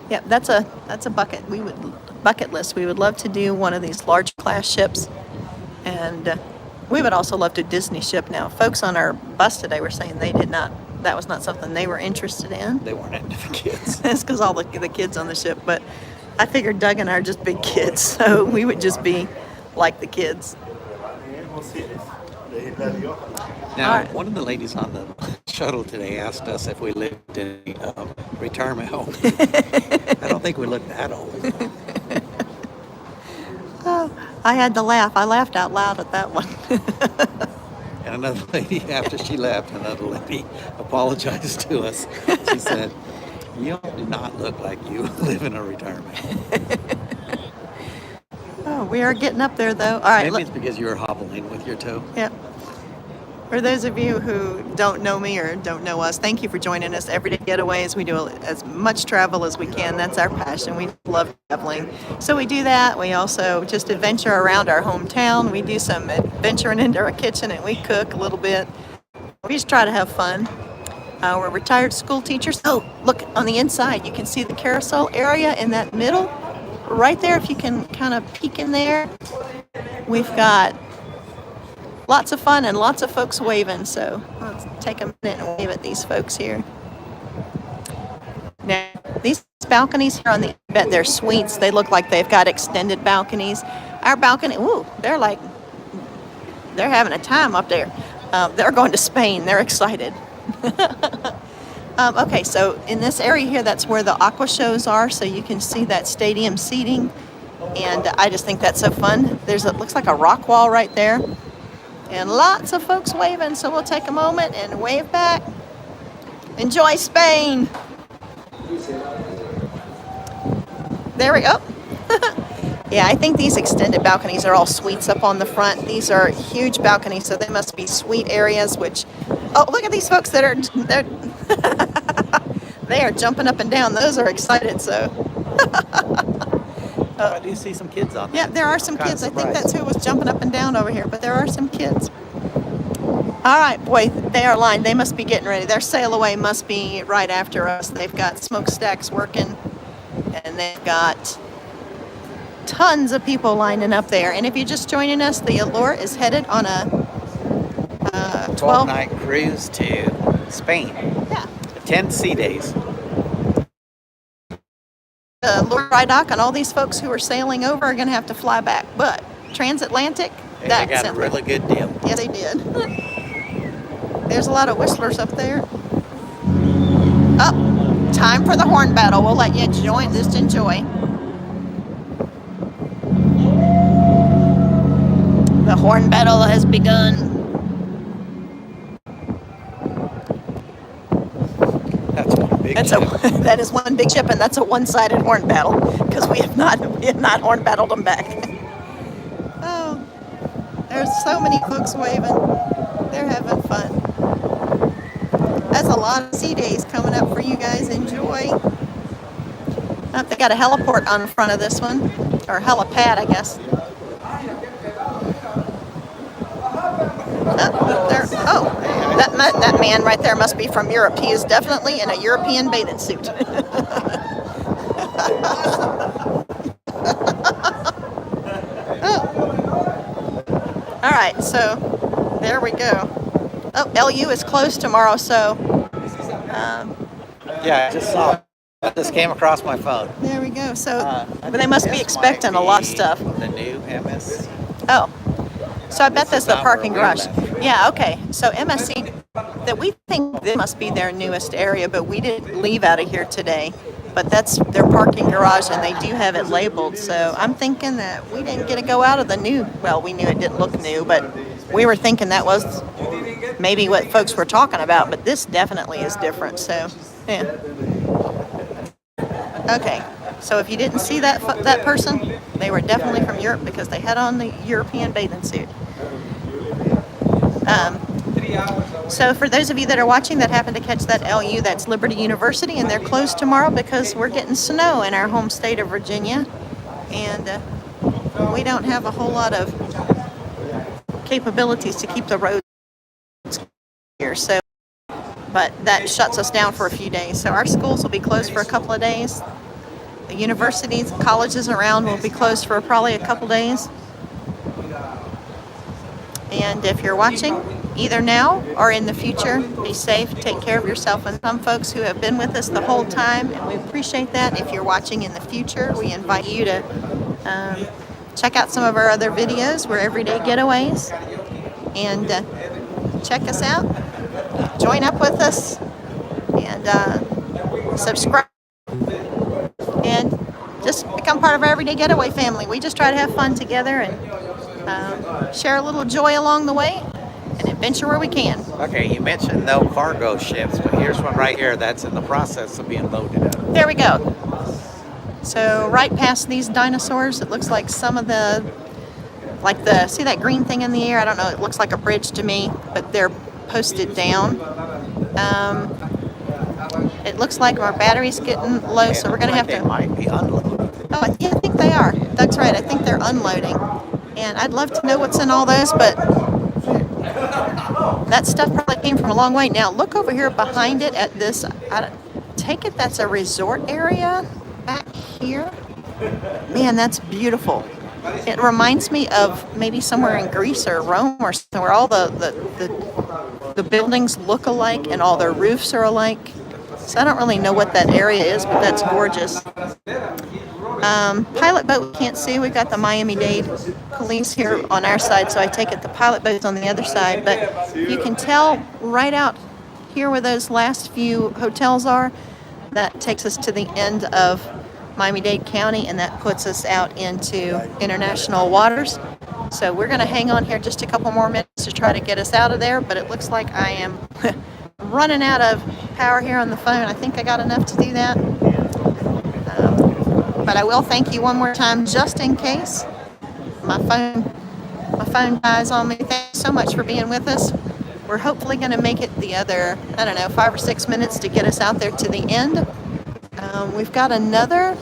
Yep, that's a bucket list. We would love to do one of these large class ships, and we would also love to Disney ship. Now, folks on our bus today were saying that was not something they were interested in. They weren't into the kids. That's because all the kids on the ship, but I figured Doug and I are just big kids, so we would just be like the kids. Now, All right. one of the ladies on the shuttle today asked us if we lived in a retirement home. I don't think we look that old. Oh, I had to laugh. I laughed out loud at that one. And another lady, after she left, another lady apologized to us. She said, "You do not look like you live in a retirement home." Oh, we are getting up there, though. All right. Maybe it's because you were hobbling with your toe. Yep. For those of you who don't know me or don't know us, thank you for joining us. Everyday Getaways, we do as much travel as we can. That's our passion. We love traveling. So we do that. We also just adventure around our hometown. We do some adventuring into our kitchen, and we cook a little bit. We just try to have fun. We're retired school teachers. Oh, look on the inside. You can see the carousel area in that middle. Right there, if you can kind of peek in there, we've got lots of fun and lots of folks waving. So let's take a minute and wave at these folks here. Now, these balconies here on the bed, they're suites. They look like they've got extended balconies. Our balcony, ooh, they're having a time up there. They're going to Spain. They're excited. Okay, so in this area here, that's where the aqua shows are, so you can see that stadium seating, and I just think that's so fun. Looks like a rock wall right there, and lots of folks waving, so we'll take a moment and wave back. Enjoy Spain! There we go. Yeah, I think these extended balconies are all suites up on the front. These are huge balconies, so they must be suite areas, which, oh, look at these folks they're they are jumping up and down. Those are excited, so. I do see some kids on there. Yeah, there are some kids. I think that's who was jumping up and down over here, but there are some kids. All right, boy, they are lined. They must be getting ready. Their sail away must be right after us. They've got smokestacks working, and they've got tons of people lining up there. And if you're just joining us, the Allure is headed on a 12-night cruise to Spain. Yeah. 10 sea days. Allure dry dock, and all these folks who are sailing over are going to have to fly back. But transatlantic, Hey, that's they got simple. a really good deal. Yeah, they did. There's a lot of whistlers up there. Oh, time for the horn battle. We'll let you join. Just enjoy. The horn battle has begun. That's a that is one big ship, and that's a one-sided horn battle because we have not horn battled them back. Oh, there's so many folks waving. They're having fun. That's a lot of sea days coming up for you guys. Enjoy. Oh, they got a heliport on the front of this one, or helipad, I guess. Oh, that man right there must be from Europe. He is definitely in a European bathing suit. Oh. All right, so there we go. Oh, LU is closed tomorrow, so. Yeah, I just saw it. That just came across my phone. There we go. So they must be expecting a lot of stuff. The new MS. Oh. So I bet This that's is the not parking where we garage. left. Yeah, okay. So MSC, that we think this must be their newest area, but we didn't leave out of here today. But that's their parking garage, and they do have it labeled. So I'm thinking that we didn't get to go out of the new. Well, we knew it didn't look new, but we were thinking that was maybe what folks were talking about. But this definitely is different. So, yeah. Okay. So if you didn't see that person, they were definitely from Europe because they had on the European bathing suit. So for those of you that are watching that happen to catch that LU, that's Liberty University, and they're closed tomorrow because we're getting snow in our home state of Virginia, and we don't have a whole lot of capabilities to keep the roads here. So, but that shuts us down for a few days. So our schools will be closed for a couple of days. The universities, colleges around will be closed for probably a couple days. And if you're watching, either now or in the future, be safe, take care of yourself. And some folks who have been with us the whole time, and we appreciate that. If you're watching in the future, we invite you to check out some of our other videos. We're Everyday Getaways. And check us out. Join up with us. And subscribe. And just become part of our Everyday Getaway family. We just try to have fun together and share a little joy along the way and adventure where we can. Okay, you mentioned no cargo ships, but here's one right here that's in the process of being loaded up. There we go. So right past these dinosaurs, it looks like some of the, see that green thing in the air? I don't know, it looks like a bridge to me, but they're posted down. It looks like our battery's getting low, so we're going to have They to... might be unloaded. Oh, yeah, I think they are. That's right. I think they're unloading. And I'd love to know what's in all those, but that stuff probably came from a long way. Now, look over here behind it at this. Take it that's a resort area back here. Man, that's beautiful. It reminds me of maybe somewhere in Greece or Rome or something where all the buildings look alike and all their roofs are alike. So I don't really know what that area is, but that's gorgeous. Pilot boat we can't see. We've got the Miami-Dade police here on our side, so I take it the pilot boat's on the other side. But you can tell right out here where those last few hotels are, that takes us to the end of Miami-Dade County, and that puts us out into international waters. So we're going to hang on here just a couple more minutes to try to get us out of there, but it looks like I am running out of power here on the phone. I think I got enough to do that. But I will thank you one more time just in case my phone dies on me. Thank you so much for being with us. We're hopefully going to make it the other, 5 or 6 minutes to get us out there to the end. We've got another,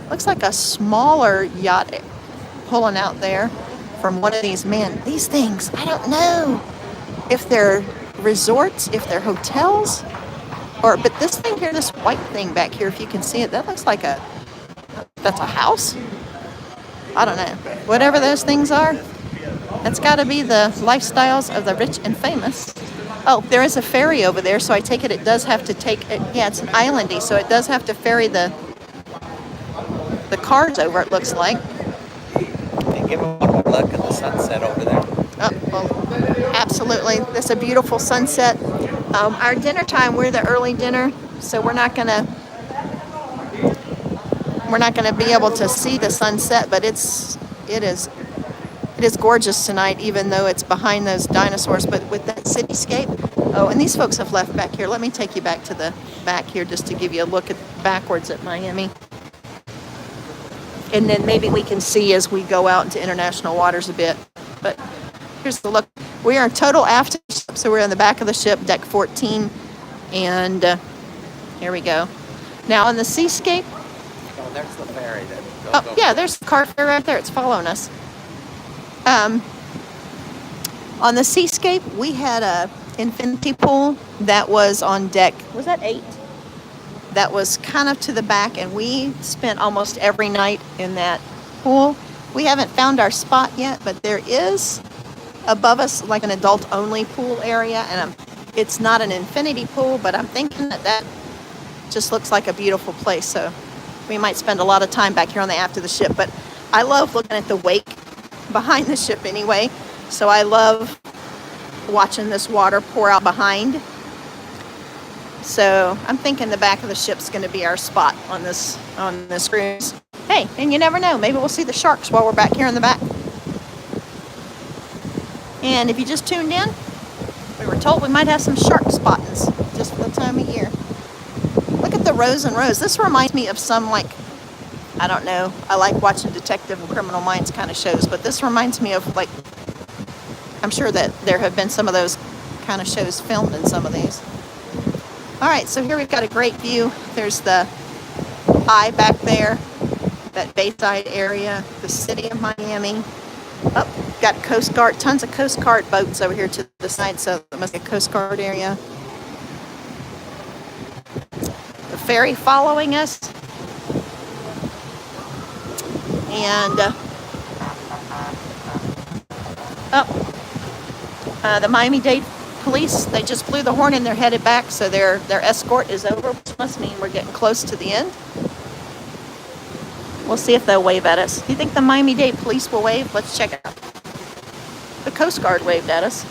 looks like a smaller yacht pulling out there from one of these men. These things, I don't know if they're resorts, if they're hotels, but this thing here, this white thing back here, if you can see it, that looks like that's a house? I don't know. Whatever those things are, that's got to be the lifestyles of the rich and famous. Oh, there is a ferry over there, so I take it does have to take it. Yeah, it's an islandy, so it does have to ferry the cars over, it looks like. And give them one more look at the sunset over there. Oh, well, absolutely. That's a beautiful sunset. Our dinner time, we're the early dinner, so we're not gonna be able to see the sunset, but it is gorgeous tonight, even though it's behind those dinosaurs. But with that cityscape, Oh, and these folks have left back here. Let me take you back to the back here just to give you a look at backwards at Miami. And then maybe we can see as we go out into international waters a bit. But here's the look. We are total aft, so we're in the back of the ship, deck 14. And here we go. Now on the seascape. Oh, there's the ferry. Oh, yeah, there's the car ferry right there. It's following us. On the seascape, we had a infinity pool that was on deck. Was that 8? That was kind of to the back, and we spent almost every night in that pool. We haven't found our spot yet, but there is above us like an adult-only pool area, and it's not an infinity pool, but I'm thinking that just looks like a beautiful place, so we might spend a lot of time back here on the aft of the ship. But I love looking at the wake behind the ship anyway, so I love watching this water pour out behind. So I'm thinking the back of the ship's going to be our spot on this cruise. Hey, and you never know, maybe we'll see the sharks while we're back here in the back. And if you just tuned in, we were told we might have some shark spottings just for the time of year. Look at the rows and rows. This reminds me of some, like, I don't know, I like watching Detective and Criminal Minds kind of shows, but this reminds me of, like, I'm sure that there have been some of those kind of shows filmed in some of these. All right, so here we've got a great view. There's the eye back there, that Bayside area, the city of Miami. Oh, got Coast Guard, tons of Coast Guard boats over here to the side, so it must be a Coast Guard area. The ferry following us. And the Miami-Dade police, they just blew the horn and they're headed back, so their escort is over, which must mean we're getting close to the end. We'll see if they'll wave at us. Do you think the Miami-Dade police will wave? Let's check it out. The Coast Guard waved at us.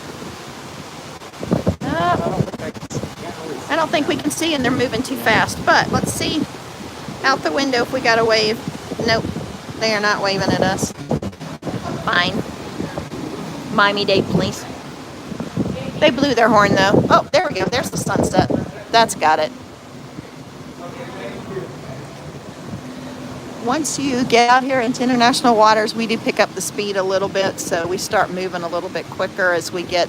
I don't think we can see, and they're moving too fast, but let's see out the window if we got a wave. Nope, they are not waving at us. Fine. Miami-Dade police. They blew their horn though. Oh, there we go. There's the sunset. That's got it. Once you get out here into international waters, we do pick up the speed a little bit, so we start moving a little bit quicker as we get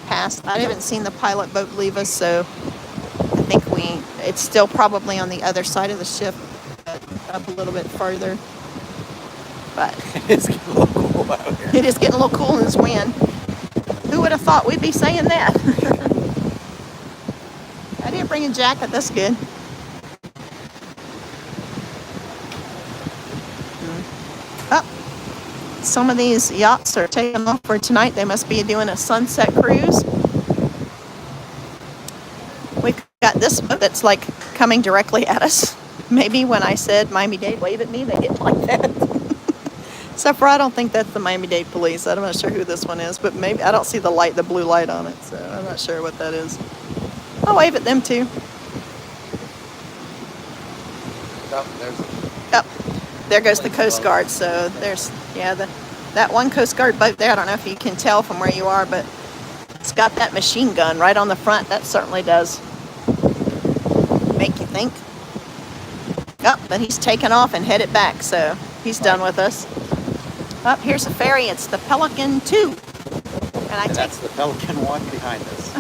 past. I haven't seen the pilot boat leave us, so I think it's still probably on the other side of the ship, up a little bit further. But It's getting a little cool out here. it is getting a little cool in this wind. Who would have thought we'd be saying that? I didn't bring a jacket. That's good. Oh, some of these yachts are taking off for tonight. They must be doing a sunset cruise. We've got this boat that's like coming directly at us. Maybe when I said Miami-Dade, wave at me, they didn't like that. Except for I don't think that's the Miami-Dade police. I'm not sure who this one is, but maybe I don't see the light, the blue light on it, so I'm not sure what that is. I'll wave at them too. Oh, there goes the Coast Guard. So there's, yeah, that one Coast Guard boat there. I don't know if you can tell from where you are, but it's got that machine gun right on the front. That certainly does make you think. Oh, but he's taken off and headed back, so he's done with us. Up here's a ferry. It's the Pelican 2. And that's the Pelican 1 behind us.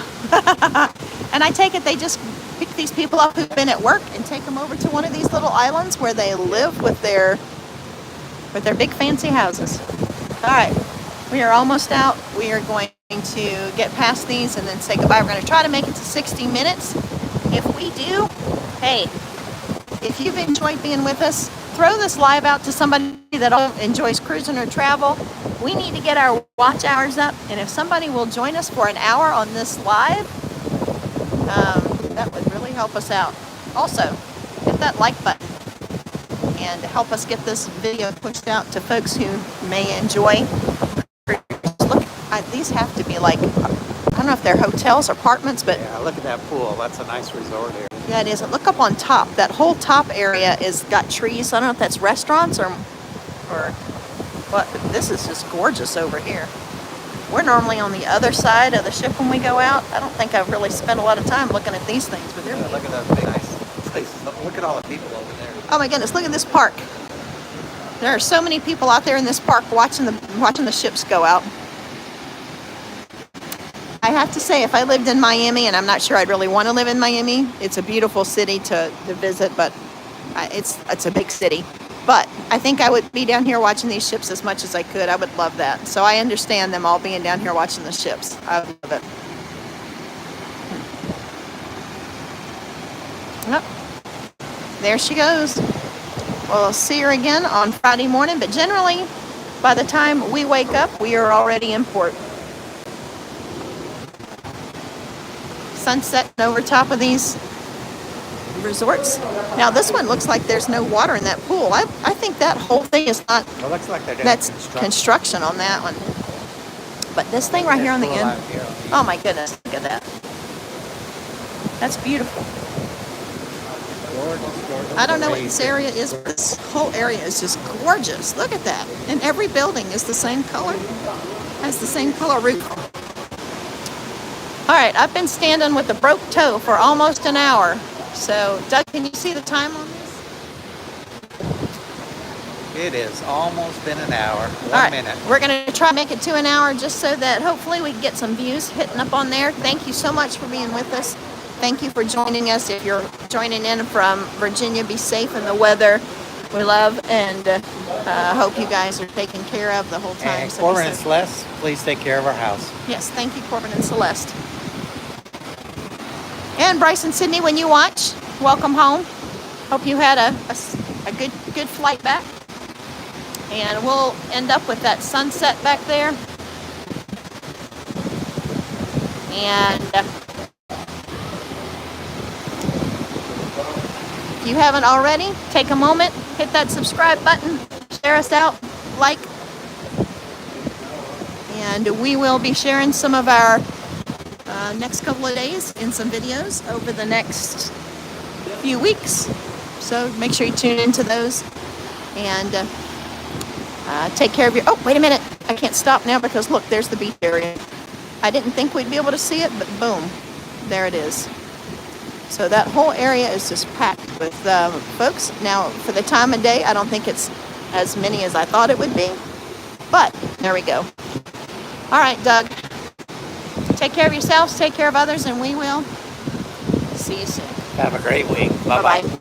And I take it they just pick these people up who've been at work and take them over to one of these little islands where they live with their big fancy houses. All right, we are almost out. We are going to get past these and then say goodbye. We're going to try to make it to 60 minutes. If we do, hey, if you've enjoyed being with us, throw this live out to somebody that enjoys cruising or travel. We need to get our watch hours up, and if somebody will join us for an hour on this live, that would really help us out. Also, hit that like button and help us get this video pushed out to folks who may enjoy. Look, these have to be like, I don't know if they're hotels or apartments, but Yeah, look at that pool. That's a nice resort here. yeah, it is. And look up on top. That whole top area is got trees. I don't know if that's restaurants or what. This is just gorgeous over here. We're normally on the other side of the ship when we go out. I don't think I've really spent a lot of time looking at these things, but they're Yeah, look at those big nice places. Look at all the people over there. oh my goodness, look at this park. There are so many people out there in this park watching the ships go out. I have to say, if I lived in Miami, and I'm not sure I'd really want to live in Miami, it's a beautiful city to visit, but it's a big city. But I think I would be down here watching these ships as much as I could. I would love that. So I understand them all being down here watching the ships. I love it. Oh, there she goes. We'll see her again on Friday morning, but generally, by the time we wake up, we are already in port. Sunset over top of these resorts. Now this one looks like there's no water in that pool. I think that whole thing is not. It looks like they're doing That's construction on that one. But this thing right here on the end. Oh my goodness! Look at that. That's beautiful. I don't know what this area is, but this whole area is just gorgeous. Look at that. And every building is the same color. Has the same color roof. All right, I've been standing with a broke toe for almost an hour. So, Doug, can you see the time on this? It has almost been an hour. All right, 1 minute. we're going to try to make it to an hour just so that hopefully we can get some views hitting up on there. Thank you so much for being with us. Thank you for joining us. If you're joining in from Virginia, be safe in the weather. We love and hope you guys are taken care of the whole time. And So be Corbin and safe. Celeste, please take care of our house. Yes, thank you, Corbin and Celeste. And Bryce and Sydney, when you watch, welcome home. Hope you had a good flight back. And we'll end up with that sunset back there. And if you haven't already, take a moment, hit that subscribe button, share us out, like. And we will be sharing some of our next couple of days in some videos over the next few weeks. So make sure you tune into those and take care of your... Oh, wait a minute. I can't stop now because look, there's the beach area. I didn't think we'd be able to see it, but boom, there it is. So that whole area is just packed with folks. Now, for the time of day, I don't think it's as many as I thought it would be, but there we go. All right, Doug. Take care of yourselves, take care of others, and we will see you soon. Have a great week. Bye-bye. Bye-bye.